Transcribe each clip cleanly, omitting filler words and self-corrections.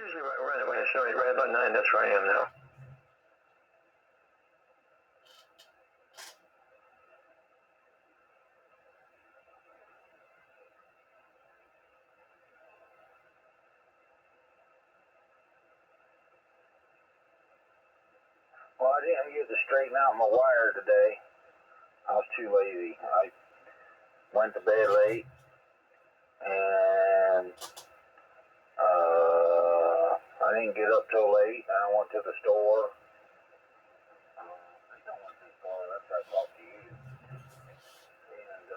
usually where I run it when it's snowing, right about 9, that's where I am now. Well, I didn't get to straighten out my wire today. I was too lazy. I went to bed late, and I didn't get up till late. I went to the store. I think I went to the store after I talked to you. And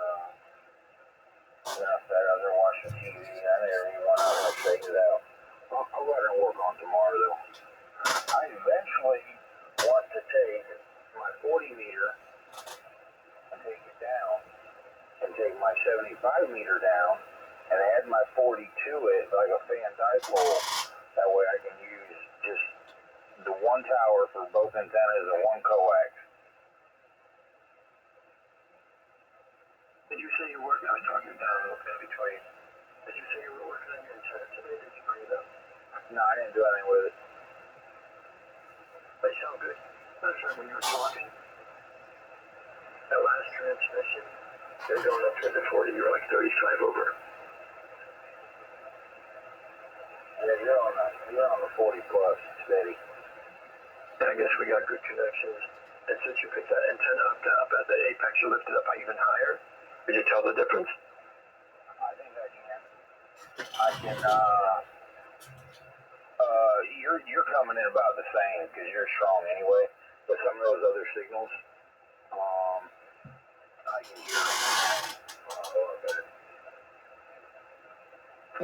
then I sat out there watching TV. I never even went out and straightened it out. I'll go out and work on tomorrow, though. I eventually want to take my 40 meter and take it down, and take my 75 meter down and add my 40 to it like a fan dipole. That way I can use just the one tower for both antennas and one coax. Did you say you were working? I was talking down a little bit between. Did you say you were working on your antenna today? Did you bring it up? No, I didn't do anything with it. They sound good. That's right, when you were talking. That last transmission, they're going up to the 40, you're like 35 over. Yeah, you're on the 40 plus, steady. And I guess we got good connections. And since you picked that antenna up at the apex, you lifted up even higher. Did you tell the difference? I think I can. You're coming in about the same because you're strong anyway. But some of those other signals, I can hear a little bit.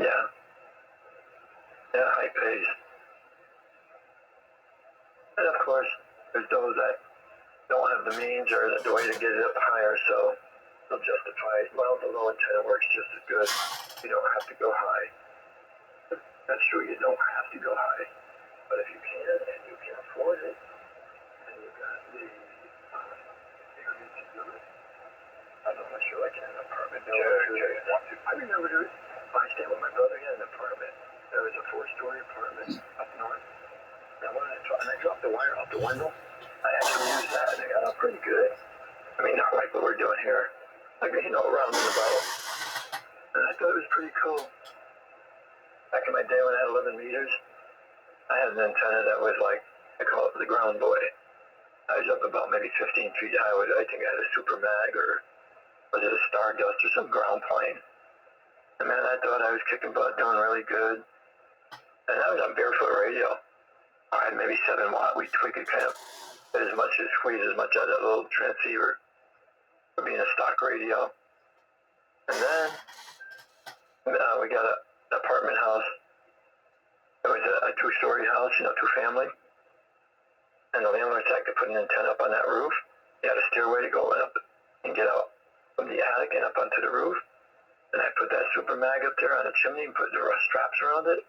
Yeah. Yeah, high pace. And of course, there's those that don't have the means or the way to get it up higher, so they'll justify, well, the low antenna works just as good. You don't have to go high. That's true, you don't have to go high. But if you can, and you can afford it, and you've got the area to do it, I'm not sure like in an apartment building. I remember I stayed with my brother in an apartment. There was a 4-story apartment up north. And when I dropped the wire off the window, I actually used that and I got up pretty good. I mean, not like what we're doing here. Like, you know, around and about. And I thought it was pretty cool. Back in my day when I had 11 meters, I had an antenna that was like, I call it the ground boy. I was up about maybe 15 feet high. I think I had a Super Mag or was it a Stardust or some ground plane. And man, I thought I was kicking butt, doing really good. And I was on barefoot radio. I had maybe 7 watt. We could kind of squeeze as much out of that little transceiver for being a stock radio. And then we got an apartment house. It was a 2-story house, you know, 2-family. And the landlord said I could put an antenna up on that roof. He had a stairway to go up and get out from the attic and up onto the roof. And I put that Super Mag up there on the chimney and put the rust straps around it.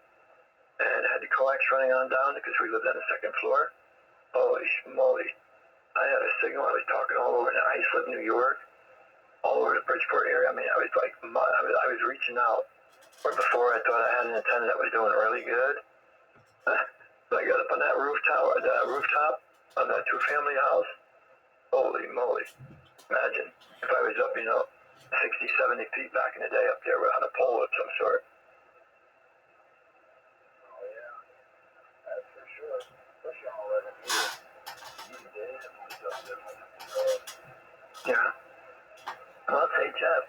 And had the coax running on down because we lived on the 2nd floor. Holy schmoly. I had a signal. I was talking all over the Islip, New York, all over the Bridgeport area. I mean, I was like, I was reaching out. Where before I thought I had an antenna that was doing really good. So I got up on that rooftop of that 2-family house. Holy moly. Imagine if I was up, you know, 60, 70 feet back in the day up there on a pole of some sort. Oh, yeah. That's for sure. Especially on 11 meters. You did it. Yeah. Well, it's HF.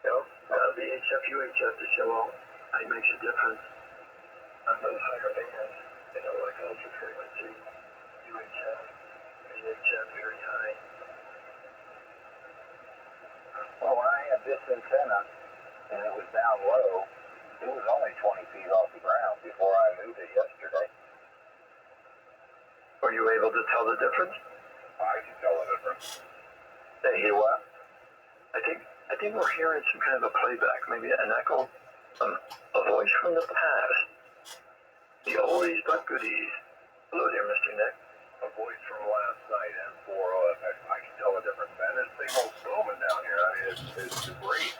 You know, VHF, UHF to show all. It makes a difference on those higher bands. You know, like ultra frequency, UHF, VHF, very high. Well, when I had this antenna and it was down low, it was only 20 feet off the ground before I moved it yesterday. Were you able to tell the difference? I can tell the difference. Hey, You what? I think we're hearing some kind of a playback, maybe an echo, a voice from the past. The oldies but goodies. Hello there, Mr. Nick. A voice from last night and 4 I can tell the difference, man. This signal's booming down here. I mean, it's great.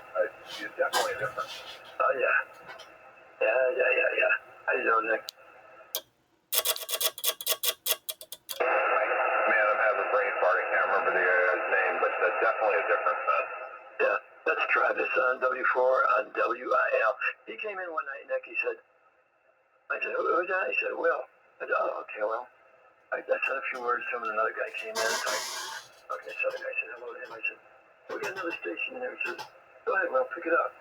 It's definitely a difference. Oh, yeah. Yeah. on W4 on WIL. He came in one night, Nick. He said, I said, who's that? He said, Will. I said, oh, okay, well. I said a few words to him, and another guy came in. It's like, okay, so the guy said hello to him. I said, we got another station in there. He says, go ahead, Will, pick it up.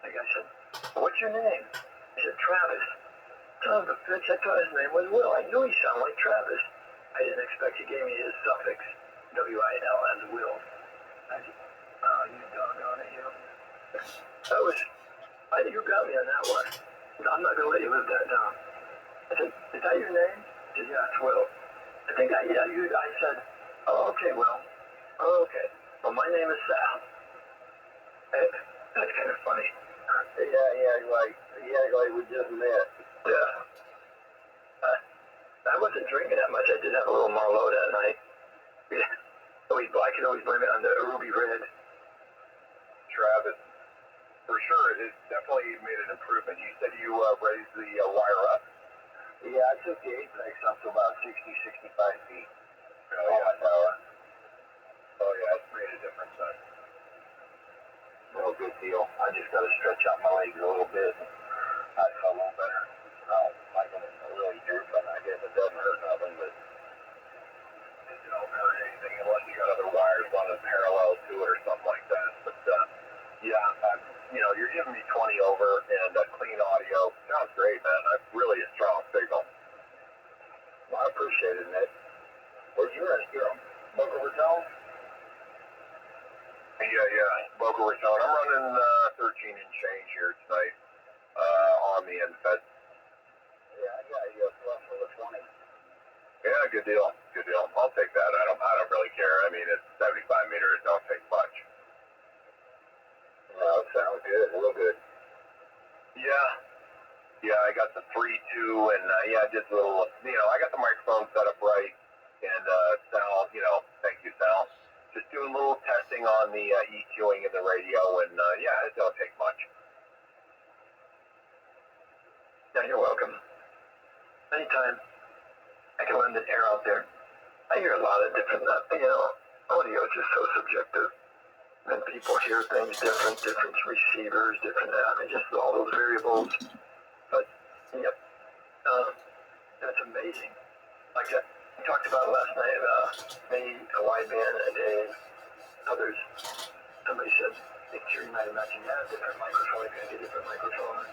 The guy said, what's your name? He said, Travis. Son of a bitch, I thought his name was Will. I knew he sounded like Travis. I didn't expect he gave me his suffix, W-I-L, as Will. I said, oh, you doggone it, you. That was, you got me on that one. I'm not going to let you live that down. I said, is that your name? He said, yeah, it's Will. I said, oh, okay, Will. Oh, okay. Well, my name is Sal. That's kind of funny. Yeah, like we just met. Yeah. I wasn't drinking that much. I did have a little Marlowe that night. Yeah. I can always blame it on the Ruby Red. Travis, for sure, it definitely made an improvement. You said you raised the wire up? Yeah, I took the apex up to about 60, 65 feet. Oh, yeah. Power. Oh, yeah, it's made a difference, son. No good deal. I just got to stretch out my legs a little bit. I feel a little better. I don't like them really droop, but I guess it doesn't hurt nothing, but it don't hurt anything unless you got other wires running parallel to it or something like that. But, you're giving me 20 over and clean audio. Sounds great, man. That's really a strong signal. Well, I appreciate it, Nick. Where's your end? Boca Raton? Yeah, Boca Raton. I'm running 13 and change here tonight on the end fed. Yeah, I got you up for the 20. Yeah, good deal. I'll take that. I don't really care. I mean, it's 75 meters. Don't take much. No, it sounds good. Real good. Yeah, I got the 3-2, and just a little, I got the microphone set up right, and Sal, thank you, Sal. Just doing a little testing on the EQing in the radio, and it don't take much. Yeah, you're welcome. Anytime I can lend an air out there. I hear a lot of different, audio is just so subjective. And people hear things different receivers, just all those variables. But, yep, it's amazing. Like we talked about last night, me, a wideband, and Dave, others. Somebody said, I think Jerry might have mentioned, different microphone, you're going to get different microphones.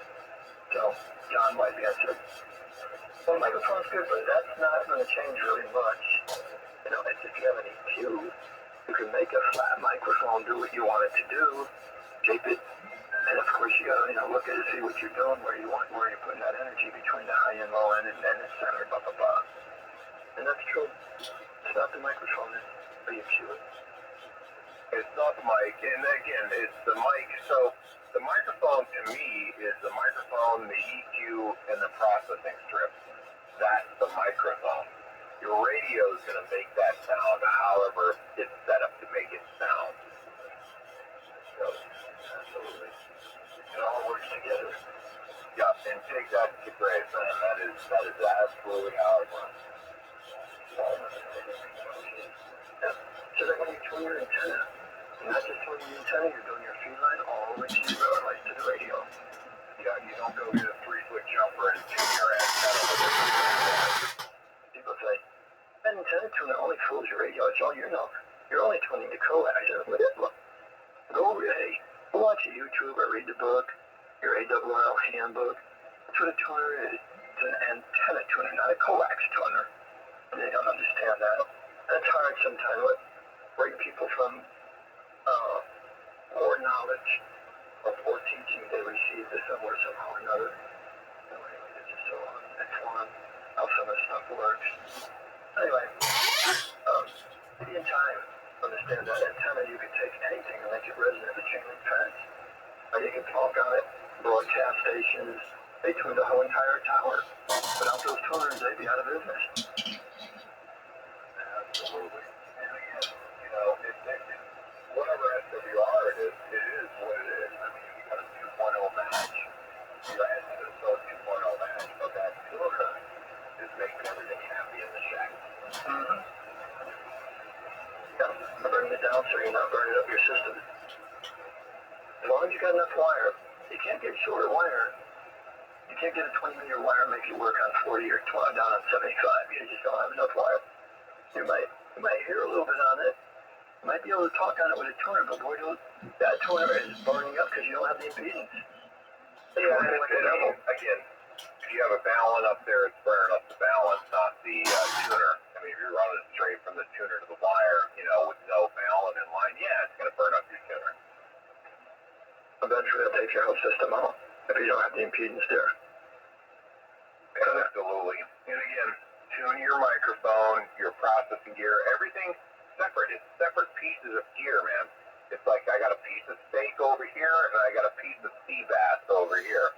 So, John wideband said, well, microphone's good, but that's not going to change really much. It's if you have an EQ, you can make a flat microphone do what you want it to do, shape it, and of course you got to look at it, see what you're doing, where you're putting that energy between the high and low end, and then the center, blah blah blah. And that's true. It's not the microphone, it's the EQ. It's not the mic, and again, it's the mic. So the microphone to me is the microphone, the EQ, and the processing strip. That's the microphone. Your radio is going to make that sound however it's set up to make it sound. So, absolutely. It all works together. Yeah, and take that to grade, man. That is absolutely how it runs. Yeah. So that when you tune your antenna, you're not just tuning your antenna, you're doing your feed line all the way to the radio. Yeah, you don't go get a 3-foot jumper and tune your antenna. People say, that antenna tuner only fools your radio. It's all you're only tuning the coax. Look, go watch a YouTube or read the book, your AWL handbook. That's what a tuner is. It's an antenna tuner, not a coax tuner. And they don't understand that. And it's hard sometimes to break people from more knowledge or poor teaching they received somewhere, somehow or another. Anyway, it's just so it's fun how some of the stuff works. Anyway, maybe in time, understand that antenna, you can take anything and make it resonate with chain link fence. Or you can talk on it, broadcast stations, they tune the whole entire tower. Without those tuners, they'd be out of business. Absolutely. And again, whatever SWR it is what it is. I mean, you got a 2.0 match. Your antenna is still a 2.0 match, but that tuner is making everything happy in the shack. Mm-hmm. Yeah, bring it down so you're not burning up your system. As long as you got enough wire, you can't get shorter wire. You can't get a 20-meter wire and make it work on 40 or 12 down on 75. You just don't have enough wire. You might hear a little bit on it. You might be able to talk on it with a tuner, but boy, that tuner is burning up because you don't have the impedance. Yeah, and again, if you have a balun up there, it's burning up the balun, not the tuner. I mean, if you're running straight from the tuner to the wire, you know, with no balun in line, yeah, it's going to burn up your tuner. Eventually, it'll take your whole system out if you don't have the impedance there. Absolutely. And again, tune your microphone, your processing gear, everything separate. It's separate pieces of gear, man. It's like I got a piece of steak over here and I got a piece of sea bass over here.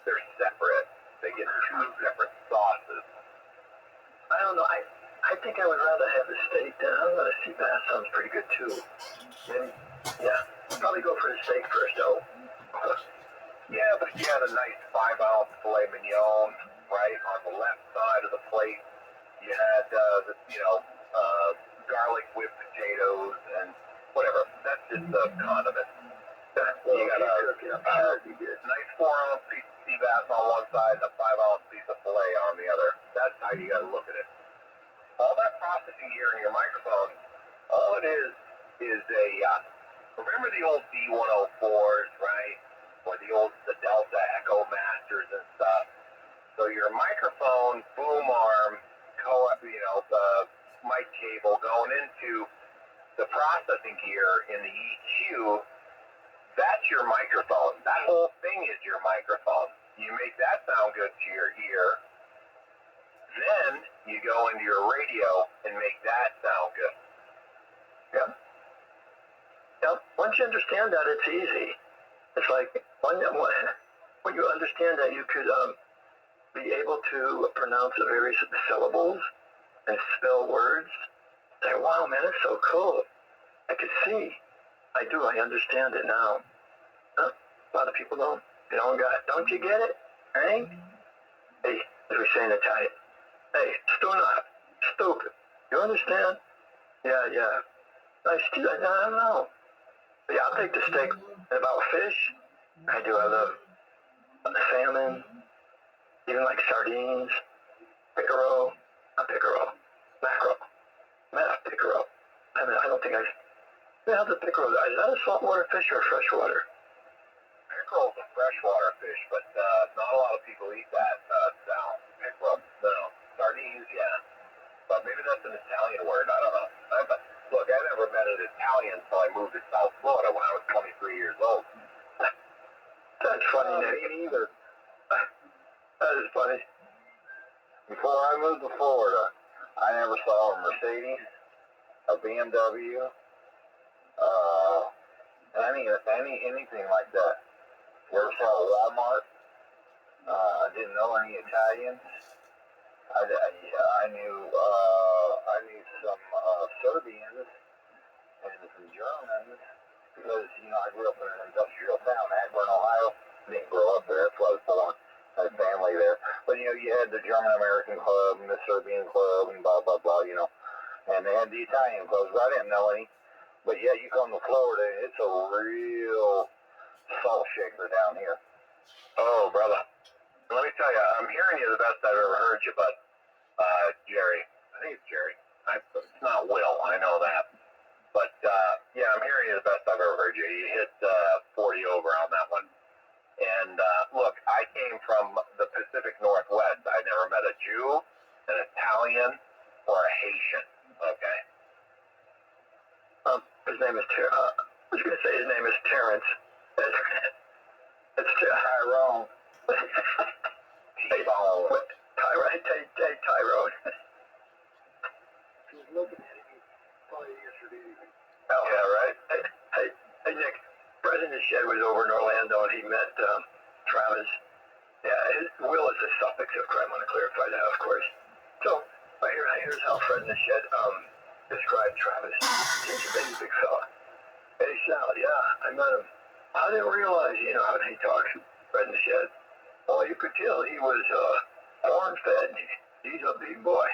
They're separate. They get two separate sauces. I don't know. I think I would rather have the steak than I don't know. The sea bass sounds pretty good too. Maybe, yeah. Probably go for the steak first, though. Yeah, but if you had a nice 5-ounce filet mignon, right, on the left side of the plate, you had, garlic whipped potatoes and whatever. That's just the condiment. You got a nice 4-ounce piece of sea bass on one side and a 5-ounce piece of filet on the other. That's how you got to look at it. All that processing gear in your microphone, all it is a, remember the old D104s, right? Or the Delta Echo Masters and stuff. So your microphone, boom arm, the mic cable going into the processing gear in the EQ, that's your microphone. That whole thing is your microphone. You make that sound good to your ear. Then you go into your radio and make that sound good. Yeah. Yeah. Once you understand that, it's easy. It's like when you understand that you could be able to pronounce the various syllables and spell words. Say, wow, man, it's so cool. I could see. I do. I understand it now. Huh? A lot of people don't. They don't got. Don't you get it? Right? Hey, as we say in Italian. Hey, stupid. You understand? Yeah. I don't know. But yeah, I'll take the steak. And about fish, I do. I love salmon, even like sardines, pickerel, mackerel. I don't think the pickerel. Is that a saltwater fish or a freshwater? Pickerel's a freshwater fish, but not a lot of people eat that. Pickerel, no. Sardines, yeah. But maybe that's an Italian word. I don't know. Look, I never met an Italian until I moved to South Florida when I was 23 years old. That's funny, Nick. Me neither. That is funny. Before I moved to Florida, I never saw a Mercedes, a BMW, anything like that. Never saw a Walmart. I didn't know any Italians. I knew some Serbians and some Germans because, I grew up in an industrial town, Akron, Ohio. Didn't grow up there, that's why I was born. I had family there. But, you had the German-American club and the Serbian club and blah, blah, blah, And they had the Italian clubs. I didn't know any. But, yeah, you come to Florida, it's a real salt shaker down here. Oh, brother. Let me tell you, I'm hearing you the best I've ever heard you, but Jerry. I think it's Jerry. It's not Will. I know that. But, yeah, I'm hearing you the best I've ever heard you. You hit 40 over on that one. And, look, I came from the Pacific Northwest. I never met a Jew, an Italian, or a Haitian. Okay? His name is I was going to say his name is Terrence. It's Tyrone. T-Bone. Tyrone. He's looking at me probably yesterday. Oh, yeah, right? Hey, Nick, President Shed was over in Orlando and he met Travis. Yeah, Will is a suffix of crime. I want to clarify that, of course. So, here's how President Shed described Travis. He's a big fella. Hey, Sal, yeah, I met him. I didn't realize, how he talks, President Shed. Well, you could tell he was corn-fed. He's a big boy.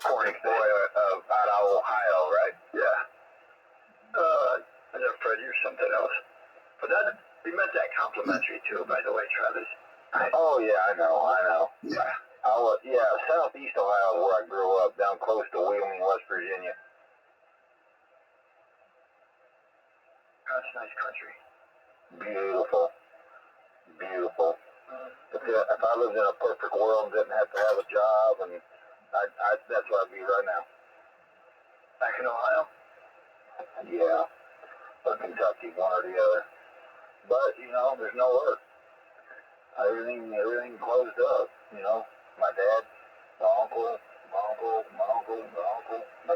Corn-fed boy out of Ohio, right? Yeah. I know, Fred, you're something else. But that, we meant that complimentary too, by the way, Travis. Right? Oh yeah, I know. Yeah. Yeah, southeast Ohio is where I grew up, down close to Wheeling, West Virginia. That's nice country. Beautiful. If I lived in a perfect world and didn't have to have a job, and that's where I'd be right now. Back in Ohio? Yeah, or Kentucky, one or the other. But there's no work. Everything closed up. My dad, my uncle, my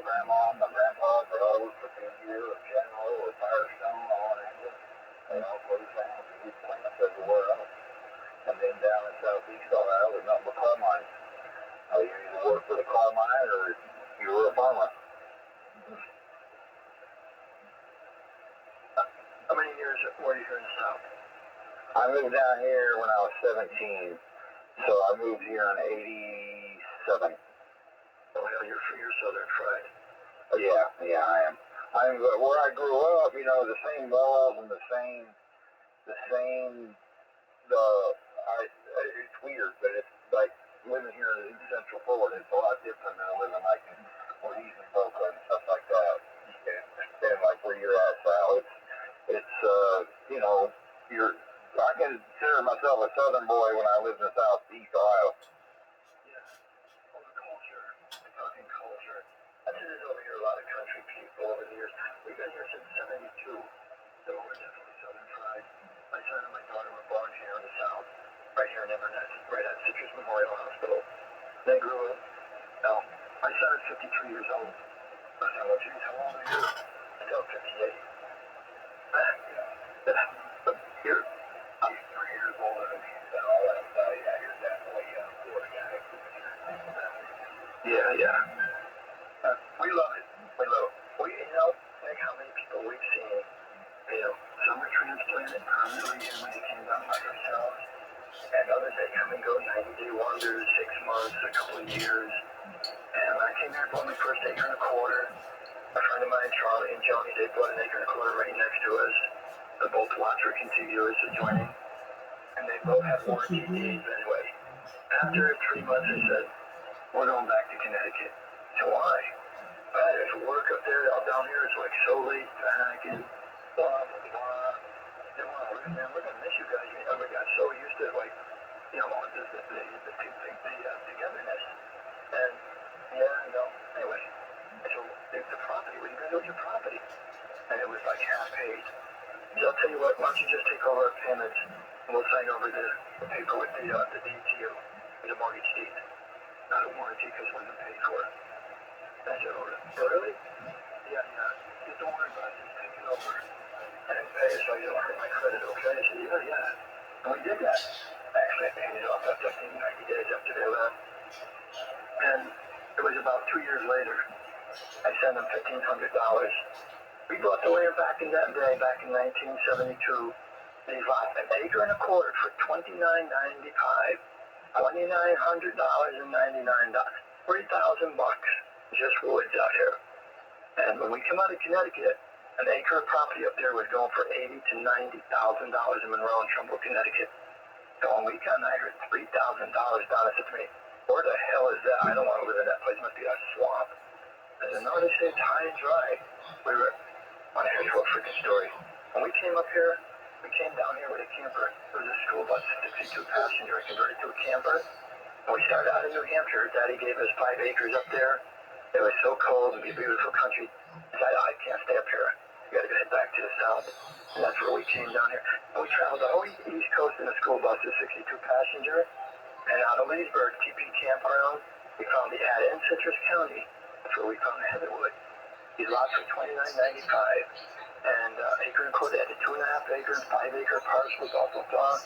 grandma, my grandpa, they're all for 2 years, or General, or Firestone, all in England. They all closed down. We plants everywhere else. And then down in southeast Ohio, there's nothing but coal mines. You either work for the coal mine or you were a farmer. How many years were you here in the South? I moved down here when I was 17. So I moved here in 87. Oh, hell, you're Southern fried. Yeah, I am. Where I grew up, the same walls and it's weird, but it's like living here in Central Florida. It's a lot different than living like in Ortiz and Boca and stuff like that. And like where you're at, Sal, I consider myself a Southern boy when I lived in Southeast Ohio. Yeah. Well, the culture, we're talking culture. I've seen this over here, a lot of country people over the years. We've been here since 72, so we're definitely Southern fried. My son and my daughter were born here in the South, right here in Inverness, right at Citrus Memorial Hospital. They grew up. Now, my son is 53 years old. I said, well, geez, how old are you? Still 58. I'm 3 years older than you, so yeah, you're definitely a Florida guy. Yeah. We love it. Think how many people we've seen, some are transplanted permanently and when they came down by themselves, and others they come and go 90-day wonders, 6 months, a couple of years. And when I came here, bought my first acre and a quarter. A friend of mine, Charlie and Johnny, they bought an acre and a quarter right next to us. They're both Watcher contiguous adjoining, and they both have warranty deeds anyway. After 3 months, they said, we're going back to Connecticut. So why? There's work up there, all down here, it's like so laid back and blah, blah, blah. They want to live there. We're going to miss you guys. We got so used to, like, the togetherness. And, anyway. So, the property, what are you going to do with your property? And it was like half paid. So I'll tell you what, why don't you just take over our payments and we'll sign over the paper with the deed to you, the mortgage deed. Not a warranty because it wasn't paid for. I said, oh, really? Yeah. Just don't worry about it. Just take it over. And pay it so you don't hurt my credit, okay? I said, yeah. And we did that. Actually, I paid it off after 90 days after they left. And it was about 2 years later. I sent them $1,500. We bought the land back in that day, back in 1972. They bought an acre and a quarter for $29.95. $2,999. $3,000 just woods out here. And when we come out of Connecticut, an acre of property up there was going for $80,000 to $90,000 in Monroe and Trumbull, Connecticut. So when we come out here, $3,000 down, I said to me, where the hell is that? I don't want to live in that place. It must be a swamp. I said, no, they say it's high and dry. We were on a short freaking story. When we came up here, we came down here with a camper. It was a school bus, 62 passenger. I converted to a camper. And we started out in New Hampshire. Daddy gave us 5 acres up there. It was so cold. It was a beautiful country. I said, I can't stay up here. We got to head back to the south. And that's where we came down here. And we traveled the whole East Coast in a school bus, a 62 passenger. And out of Leesburg, TP Campground, we found the Ada in Citrus County. That's where we found Heatherwood. These lots were $29.95. And acre and a quarter, they had a 2.5 acre, 5 acre parcels, blah, blah, blah.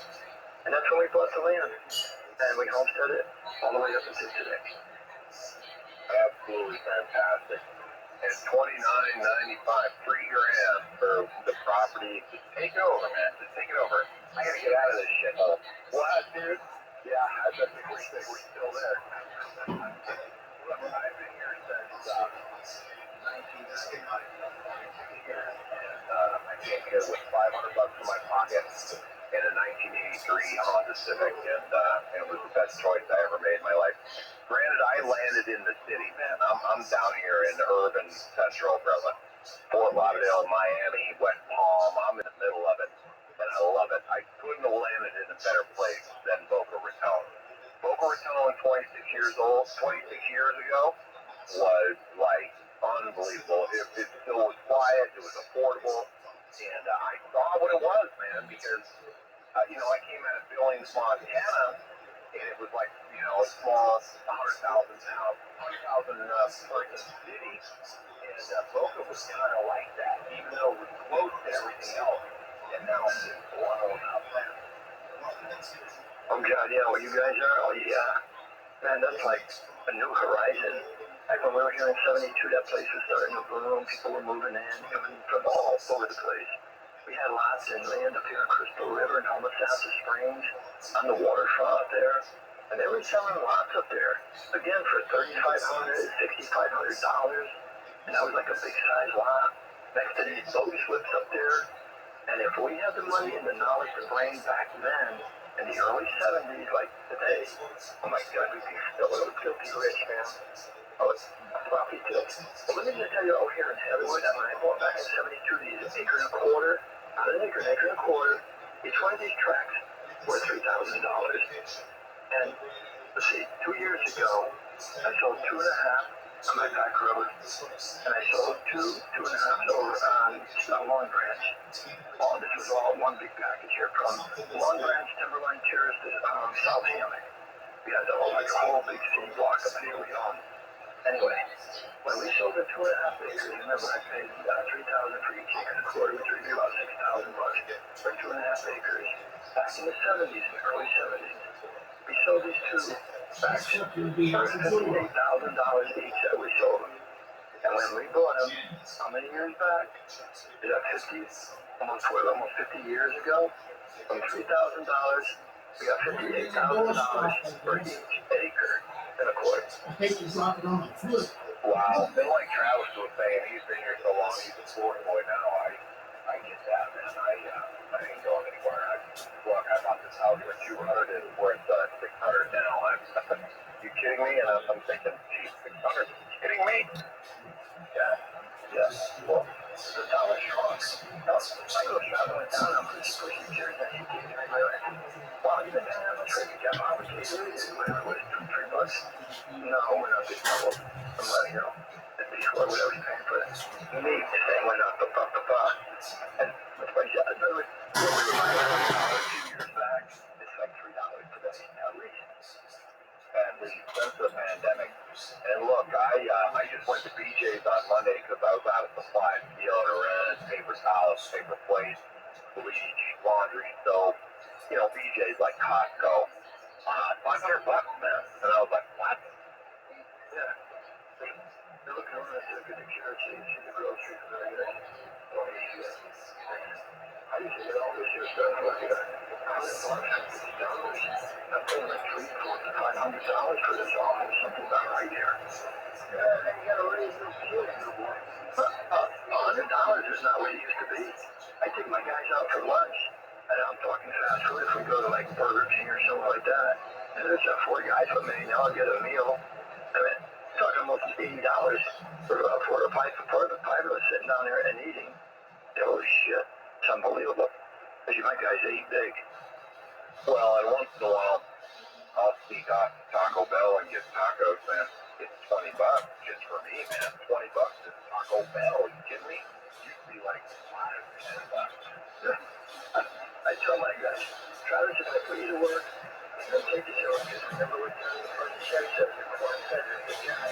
And that's when we bought the land. And we homesteaded it all the way up until today. Absolutely fantastic. And $29.95, $3,000 for the property. Just take it over, man. Just take it over. I gotta get out of this shit. What, dude? Yeah, I bet they wish they were still there. I've been here since I came here with $500 in my pocket in a 1983 Honda Civic, and it was the best choice I ever made in my life. Granted, I landed in the city, man. I'm down here in urban central Brooklyn, Fort Lauderdale, Miami, West Palm. I'm in the middle of it, and I love it. I couldn't have landed in a better place than Boca Raton. Boca Raton, 26 years ago, was like unbelievable. It still was quiet. It was affordable, and I saw what it was, man. Because I came out of Billings, Montana, and it was like a small 100,000 person city, and Boca was kind of like that, even though it was close to everything else. And now it's blown up, man. Oh God, yeah, well you guys are, oh yeah. Man, that's like a new horizon. Like when we were here in 72, that place was starting to boom. People were moving in, coming from all over the place. We had lots in land up here in Crystal River and Homosassa Springs on the waterfront up there. And they were selling lots up there. Again, for $3,500, $6,500. And that was like a big size lot next to these boat slips up there. And if we had the money and the knowledge to bring back then, in the early 70s, like today, oh my God, we'd be still a filthy rich, man. Oh, it's floppy too. Well, let me just tell you, over here in Hollywood, when I bought back in 72, these acre and a quarter, not an acre and a quarter, each one of these tracts worth $3,000. And let's see, 2 years ago, I sold 2.5 on my back road, and I sold two and a half over on Long Branch. Oh, this was all one big package here from Long Branch, Timberline Terrace to South Hammock. We had like a whole big city block up here we own. Anyway, when we sold the 2.5 acres, remember I paid $3,000 for each acre and a quarter, which would be about $6,000 for 2.5 acres. Back in the 70s, in the early 70s, we sold these two tracts for $58,000 each that we sold them. And when we bought them, how many years back? Is that 50? Almost 50 years ago? From $3,000, we got $58,000 for each acre and a quarter. Wow. And like Travis was saying, he's been here so long, he's a Florida boy now. I get that, man. I ain't going anywhere. Look, I bought this house for $200 and it's worth $600 now. You kidding me? And I'm thinking, geez, $600? You kidding me? Yeah. Well, The dollar strong. Now, I go traveling down, I'm pushing chairs that you can't even like, wow, you didn't have a trade, you got obviously, whatever it was, $2-3. No, we're not getting trouble. I'm letting you know. At least whatever you're paying for it. Meat, they went up, and let's face it, I know it. When we were buying $2 years back, it's like $3 today, at least. and since the pandemic. And look, I just went to BJ's on Monday because I was out of supplies, deodorant, paper towels, paper plates, bleach, laundry, soap. BJ's like Costco. $500, man. And I was like, what? Yeah. They're looking around, they're good to church, you see the groceries, very good. I used to get all this year stuff like $150. I'm paying like $300, $400, $500 for this office, something about right here. Yeah, you gotta raise those kids, boy. $100 is not what it used to be. I take my guys out for lunch, and I'm talking fast food if we go to like Burger King or something like that. And there's 4 guys with me, now I'll get a meal. I mean, talking almost $80 for the five of us sitting down there and eating. Holy shit, it's unbelievable. Because my guys eat big. Well, and once in a while, I'll sneak off to Taco Bell and get tacos, man. It's $20 just for me, man. $20 at Taco Bell. Are you kidding me? It used to be like $5, $10. I tell my guys, Travis, if I put you to work, then take this over. Because remember what the first chef said, the corn said, the guy.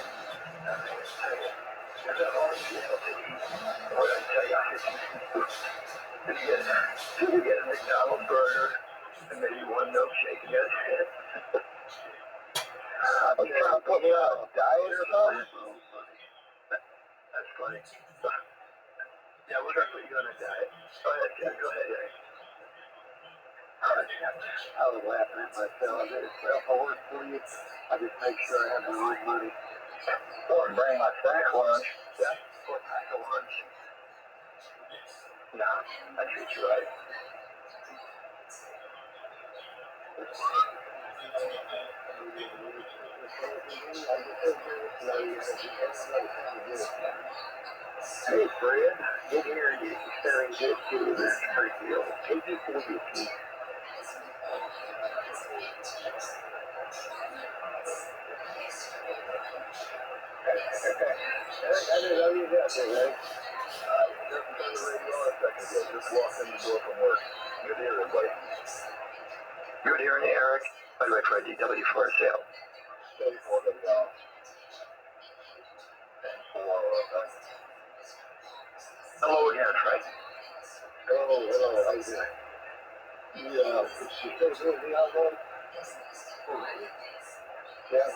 I'm going to tell you, you're going to always be able to eat. What I tell you, I hit you get a McDonald's burger and maybe one milkshake and that's it. I'm trying to put me on a diet or something. That's funny. Yeah, we're going to put you on a diet. Go ahead, yeah, go ahead, yeah. I was laughing at myself. If I work for you, I just make sure I have the right money. Or bring my snack lunch. Yeah, what kind of lunch? Nah, I treat you right. Hey, Fred. Good hearing you. Sounding good too. That's pretty cool. Take you for you, Pete. I didn't know you got there, right? Just turned the radio on a second ago. Just walked in the door from work. Good hearing, everybody. Good hearing, Eric. By the way, Fred, DW for sale. For the hello again, Fred. Oh, hello. How you doing? Yeah, you still doing the album? Yeah.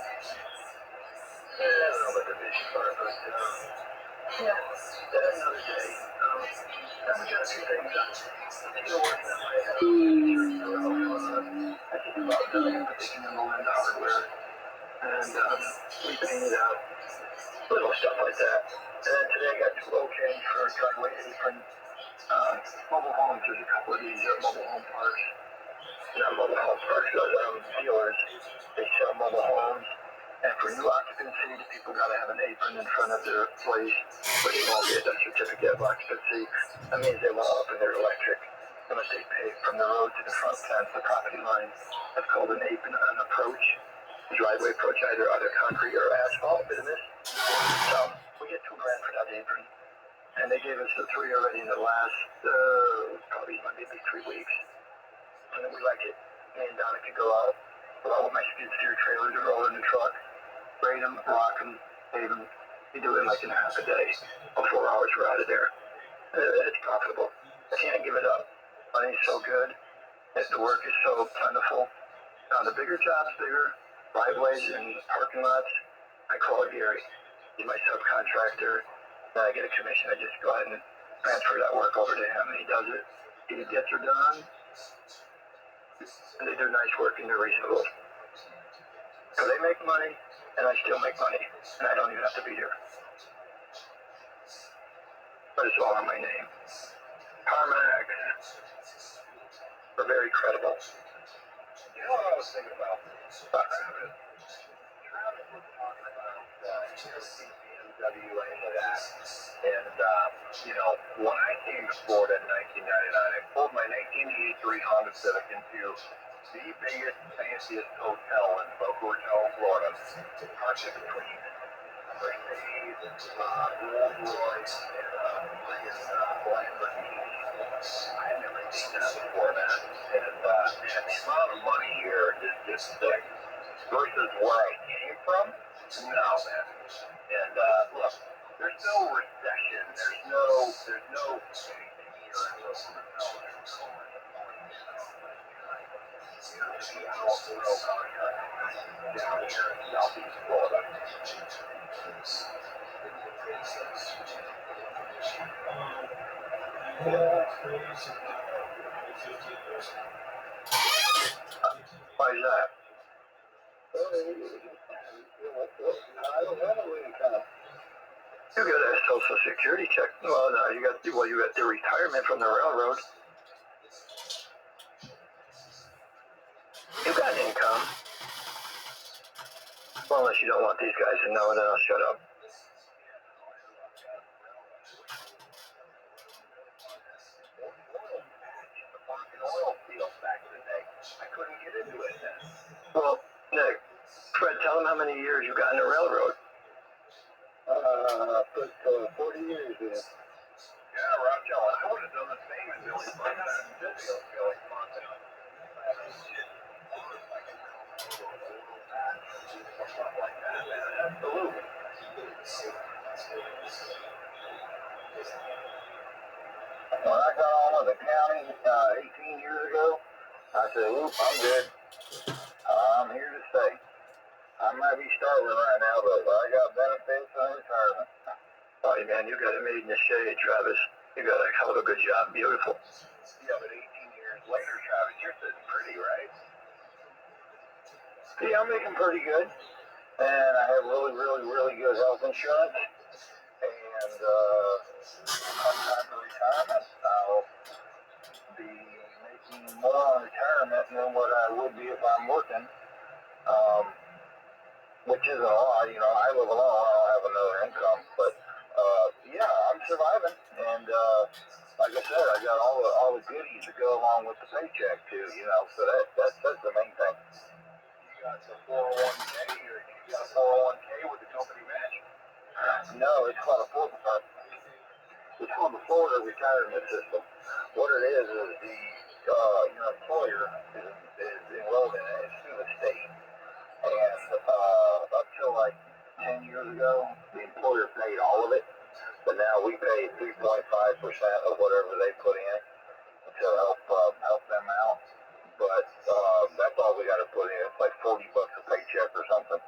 I don't know what the vision are, but yeah, another day. I'm gonna do things. Still working on my I think about putting them all into hardware and we painted out little stuff like that. And then today I got 2 okay for driveway apron. Mobile homes, there's a couple of these mobile home parks. Not mobile home parks, but dealers. They sell mobile homes. And for new occupancy, the people got to have an apron in front of their place, but they won't get a certificate of occupancy. That means they won't open their electric unless they pay from the road to the front fence, the property line. That's called an apron on approach. Driveway approach, either concrete or asphalt business. So we get $2 grand for that apron. And they gave us the 3 already in the last, probably maybe 3 weeks. And we like it. Me and Donna could go out with all of my skid steer trailers or roll in the truck, grade them, rock them, pave them. We do it like in half a day. In 4 hours, we're out of there. It's profitable. I can't give it up. Money's so good. The work is so plentiful. Now, the bigger jobs, bigger driveways and parking lots, I call Gary. He's my subcontractor. Then I get a commission. I just go ahead and transfer that work over to him, and he does it. He gets her done. And they do nice work, and they're reasonable. So they make money, and I still make money, and I don't even have to be here. But it's all on my name. Carmack. We're very credible. You know what I was thinking about? Travis was talking about SWLing with that. And, when I came to Florida in 1999, I pulled my 1983 Honda Civic into the biggest, fanciest hotel in Boca Raton, Florida. Parked in between Mercedes, Rolls Royce, and Lamborghini. I had never seen that before, man. And the amount of money here is just sick. Versus where I came from, no, man. And look, there's no recession. There's no anything here in Boca Raton. Down here in Southeast Florida. Why is that? I don't have no income. You got a social security check. Well, no, you got the retirement from the railroad. You got income. Well, unless you don't want these guys to know, then I'll shut up. Well, Nick, Fred, tell him how many years you got in the railroad. Put 40 years in. Yeah, Roger, I would have done the same in Billy Montana. Absolutely. When I got on with the county 18 years ago, I said, oop, I'm good. I'm here to stay. I might be starving right now, but I got benefits and retirement. Oh, man, you got it made in the shade, Travis. You got a hell of a good job. Beautiful. Yeah, but 18 years later, Travis, you're sitting pretty, right? Yeah, I'm making pretty good. And I have really, really, really good health insurance. And and come time for retirement, I'll be making more on retirement than what I would be if I'm working. Which isn't a lot, I live alone, I don't have another income, but, yeah, I'm surviving, and, like I said, I got all the goodies that go along with the paycheck, too, so that's the main thing. You got the 401k, or you got a 401k with the company match? No, it's called a Florida. It's called the Florida retirement system. What it is your employer is enrolled in it. It's through the state. And up till like 10 years ago, the employer paid all of it, but now we pay 3.5% of whatever they put in to help them out. But that's all we got to put in. It's like $40 a paycheck or something.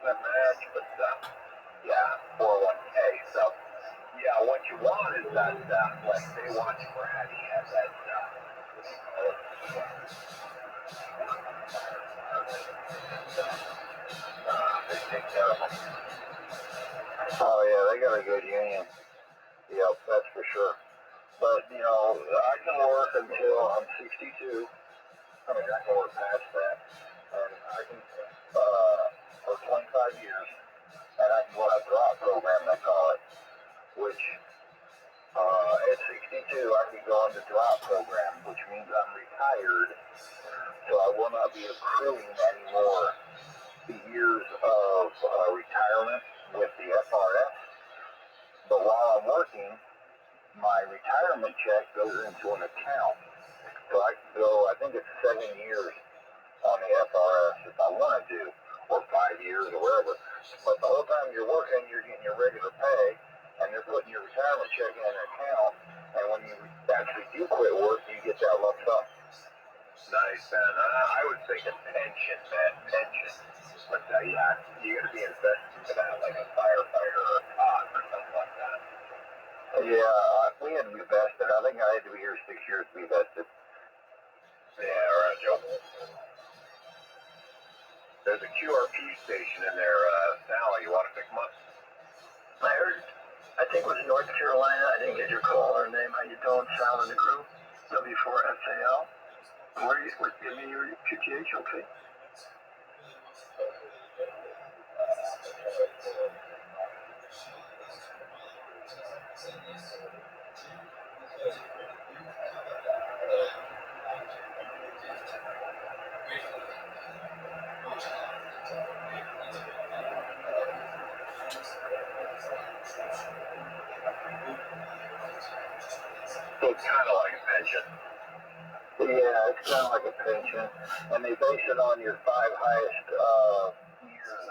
That match, but yeah, 401k. So yeah, what you want is that like they watch Brady at that they take care of them. Oh yeah, they got a good union. Yep, that's for sure. But I can work until I'm 62. I mean, I can work past that, and I can for 25 years, and I can go on a drop program they call it, which at 62 I can go on the drop program, which means I'm retired, so I will not be accruing anymore the years of retirement with the FRS. But while I'm working, my retirement check goes into an account. So I can go, I think it's 7 years on the FRS if I want to, or 5 years or whatever. But the whole time you're working, you're getting your regular pay, and they're putting your retirement check in an account, and when you actually do quit work, you get that lump sum. Nice, man. I was thinking pension, man, pension. But yeah, you got to be invested for that, like a firefighter or a cop or something like that. Yeah, we had to be vested. I think I had to be here 6 years to be vested. Yeah, all right, Joe. There's a QRP station in there, Sally. You want to pick them up? I heard, I think it was North Carolina. I didn't get your call or name. How you doing, Sal in the group? W4SAL. Give me your QTH, okay? So it's kind of like a pension. Yeah, it's kind of like a pension, and they base it on your 5 highest years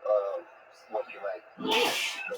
of what you make. So